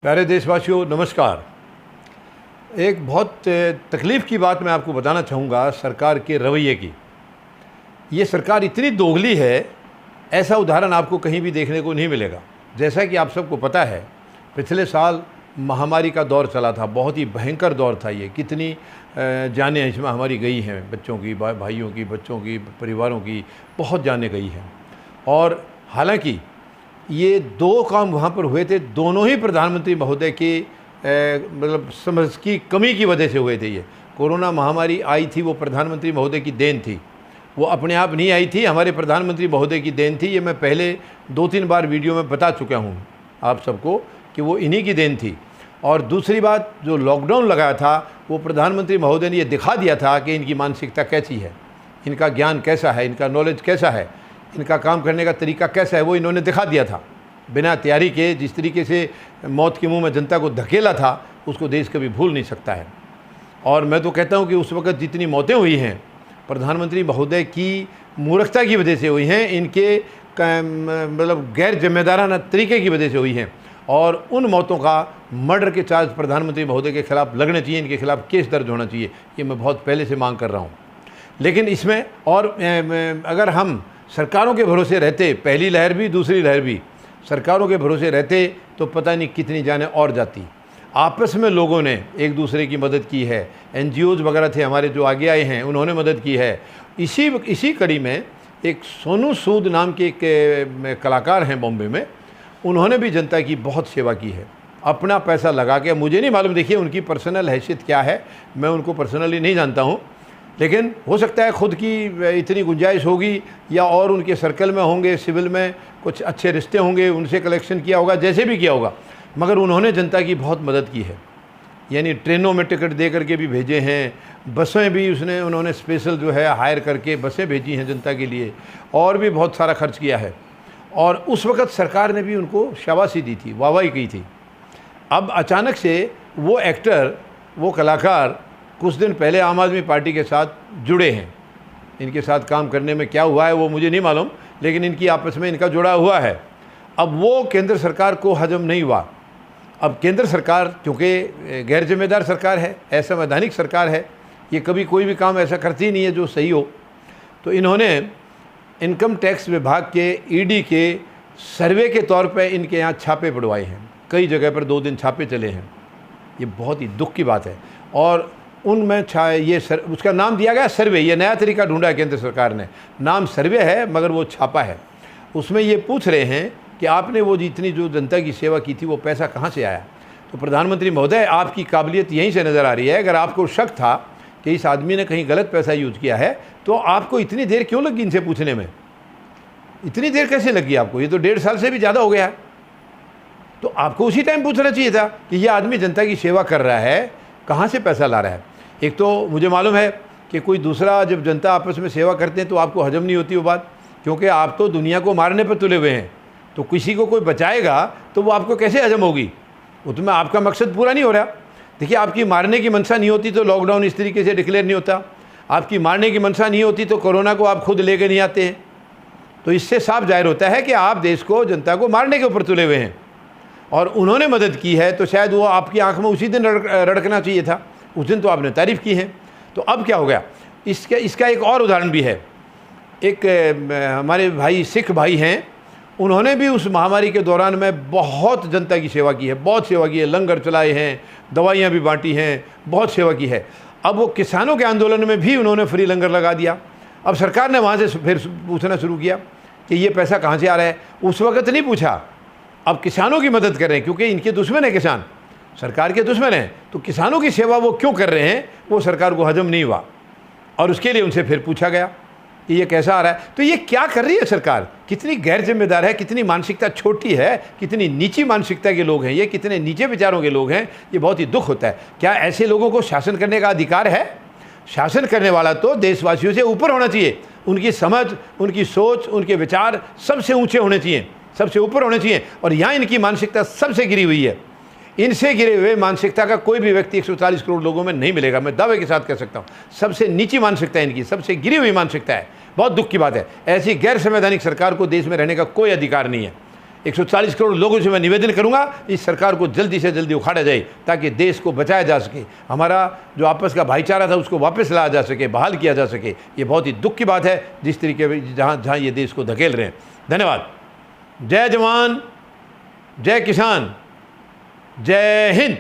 प्यारे देशवासियों नमस्कार। एक बहुत तकलीफ़ की बात मैं आपको बताना चाहूँगा सरकार के रवैये की। ये सरकार इतनी दोगली है, ऐसा उदाहरण आपको कहीं भी देखने को नहीं मिलेगा। जैसा कि आप सबको पता है, पिछले साल महामारी का दौर चला था, बहुत ही भयंकर दौर था ये। कितनी जानें इसमें हमारी गई हैं, बच्चों की, भाइयों की, बच्चों की, परिवारों की बहुत जानें गई हैं। और हालांकि ये दो काम वहाँ पर हुए थे, दोनों ही प्रधानमंत्री महोदय के मतलब समझ की कमी की वजह से हुए थे। ये कोरोना महामारी आई थी, वो प्रधानमंत्री महोदय की देन थी, वो अपने आप नहीं आई थी, हमारे प्रधानमंत्री महोदय की देन थी। ये मैं पहले 2-3 बार वीडियो में बता चुका हूँ आप सबको कि वो इन्हीं की देन थी। और दूसरी बात, जो लॉकडाउन लगाया था वो प्रधानमंत्री महोदय ने ये दिखा दिया था कि इनकी मानसिकता कैसी है, इनका ज्ञान कैसा है, इनका नॉलेज कैसा है, इनका काम करने का तरीका कैसा है, वो इन्होंने दिखा दिया था। बिना तैयारी के जिस तरीके से मौत के मुंह में जनता को धकेला था, उसको देश कभी भूल नहीं सकता है। और मैं तो कहता हूँ कि उस वक़्त जितनी मौतें हुई हैं, प्रधानमंत्री महोदय की मूर्खता की वजह से हुई हैं, इनके मतलब गैर जिम्मेदाराना तरीके की वजह से हुई हैं। और उन मौतों का मर्डर के चार्ज प्रधानमंत्री महोदय के खिलाफ लगने चाहिए, इनके खिलाफ केस दर्ज होना चाहिए। ये मैं बहुत पहले से मांग कर रहा हूँ। लेकिन इसमें और अगर हम सरकारों के भरोसे रहते, पहली लहर भी दूसरी लहर भी, सरकारों के भरोसे रहते तो पता नहीं कितनी जानें और जाती। आपस में लोगों ने एक दूसरे की मदद की है, NGOs वगैरह थे हमारे जो आगे आए हैं, उन्होंने मदद की है। इसी कड़ी में एक सोनू सूद नाम के एक कलाकार हैं बॉम्बे में, उन्होंने भी जनता की बहुत सेवा की है, अपना पैसा लगा के। मुझे नहीं मालूम, देखिए उनकी पर्सनल हैसियत क्या है, मैं उनको पर्सनली नहीं जानता हूँ, लेकिन हो सकता है खुद की इतनी गुंजाइश होगी या और उनके सर्कल में होंगे, सिविल में कुछ अच्छे रिश्ते होंगे, उनसे कलेक्शन किया होगा, जैसे भी किया होगा, मगर उन्होंने जनता की बहुत मदद की है। यानी ट्रेनों में टिकट दे करके भी भेजे हैं, बसें भी उन्होंने स्पेशल जो है हायर करके बसें भेजी हैं जनता के लिए, और भी बहुत सारा खर्च किया है। और उस वक़्त सरकार ने भी उनको शाबाशी दी थी, वाहवाही की थी। अब अचानक से वो एक्टर, वो कलाकार कुछ दिन पहले आम आदमी पार्टी के साथ जुड़े हैं। इनके साथ काम करने में क्या हुआ है वो मुझे नहीं मालूम, लेकिन इनकी आपस में इनका जुड़ा हुआ है। अब वो केंद्र सरकार को हजम नहीं हुआ। अब केंद्र सरकार क्योंकि गैर जिम्मेदार सरकार है, असंवैधानिक सरकार है, ये कभी कोई भी काम ऐसा करती नहीं है जो सही हो, तो इन्होंने इनकम टैक्स विभाग के ED के सर्वे के तौर पे इनके यहाँ छापे पड़वाए हैं। कई जगह पर 2 दिन छापे चले हैं। ये बहुत ही दुख की बात है। और उनमें उसका नाम दिया गया सर्वे। ये नया तरीका ढूंढा है केंद्र सरकार ने, नाम सर्वे है मगर वो छापा है। उसमें ये पूछ रहे हैं कि आपने वो जितनी जो जनता की सेवा की थी वो पैसा कहाँ से आया। तो प्रधानमंत्री महोदय, आपकी काबिलियत यहीं से नज़र आ रही है। अगर आपको शक था कि इस आदमी ने कहीं गलत पैसा यूज़ किया है, तो आपको इतनी देर क्यों लगी इनसे पूछने में? इतनी देर कैसे लगी आपको? ये तो 1.5 साल से भी ज़्यादा हो गया है। तो आपको उसी टाइम पूछना चाहिए था कि ये आदमी जनता की सेवा कर रहा है, कहाँ से पैसा ला रहा है। एक तो मुझे मालूम है कि कोई दूसरा, जब जनता आपस में सेवा करते हैं तो आपको हजम नहीं होती वो बात, क्योंकि आप तो दुनिया को मारने पर तुले हुए हैं। तो किसी को कोई बचाएगा तो वो आपको कैसे हजम होगी? वो तो में आपका मकसद पूरा नहीं हो रहा। देखिए, आपकी मारने की मंशा नहीं होती तो लॉकडाउन इस तरीके से डिक्लेयर नहीं होता। आपकी मारने की मंशा नहीं होती तो कोरोना को आप खुद लेकर नहीं आते हैं। तो इससे साफ जाहिर होता है कि आप देश को, जनता को मारने के ऊपर तुले हुए हैं। और उन्होंने मदद की है तो शायद वो आपकी आंख में उसी दिन रड़कना चाहिए था। उस दिन तो आपने तारीफ़ की है। तो अब क्या हो गया? इसका एक और उदाहरण भी है। एक हमारे भाई, सिख भाई हैं, उन्होंने भी उस महामारी के दौरान में बहुत जनता की सेवा की है, बहुत सेवा की है। लंगर चलाए हैं, दवाइयाँ भी बांटी हैं, बहुत सेवा की है। अब वो किसानों के आंदोलन में भी उन्होंने फ्री लंगर लगा दिया। अब सरकार ने वहाँ से फिर पूछना शुरू किया कि ये पैसा कहाँ से आ रहा है। उस वक़्त नहीं पूछा, अब किसानों की मदद कर रहे हैं, क्योंकि इनके दुश्मन है किसान, सरकार के दुश्मन हैं। तो किसानों की सेवा वो क्यों कर रहे हैं, वो सरकार को हजम नहीं हुआ। और उसके लिए उनसे फिर पूछा गया कि ये कैसा आ रहा है। तो ये क्या कर रही है सरकार? कितनी गैर जिम्मेदार है, कितनी मानसिकता छोटी है, कितनी नीची मानसिकता के लोग हैं ये, कितने नीचे विचारों के लोग हैं। ये बहुत ही दुख होता है। क्या ऐसे लोगों को शासन करने का अधिकार है? शासन करने वाला तो देशवासियों से ऊपर होना चाहिए। उनकी समझ, उनकी सोच, उनके विचार सबसे ऊंचे होने चाहिए, सबसे ऊपर होने चाहिए। और यहाँ इनकी मानसिकता सबसे गिरी हुई है। इनसे गिरे हुए मानसिकता का कोई भी व्यक्ति 140 करोड़ लोगों में नहीं मिलेगा, मैं दावे के साथ कह सकता हूँ। सबसे नीची मानसिकता है इनकी, सबसे गिरी हुई मानसिकता है। बहुत दुख की बात है। ऐसी गैर संवैधानिक सरकार को देश में रहने का कोई अधिकार नहीं है। 140 करोड़ लोगों से मैं निवेदन करूंगा इस सरकार को जल्दी से जल्दी उखाड़ा जाए ताकि देश को बचाया जा सके, हमारा जो आपस का भाईचारा था उसको वापस लाया जा सके, बहाल किया जा सके। ये बहुत ही दुख की बात है जिस तरीके जहाँ ये देश को धकेल रहे हैं। धन्यवाद। जय जवान, जय किसान, जय हिंद।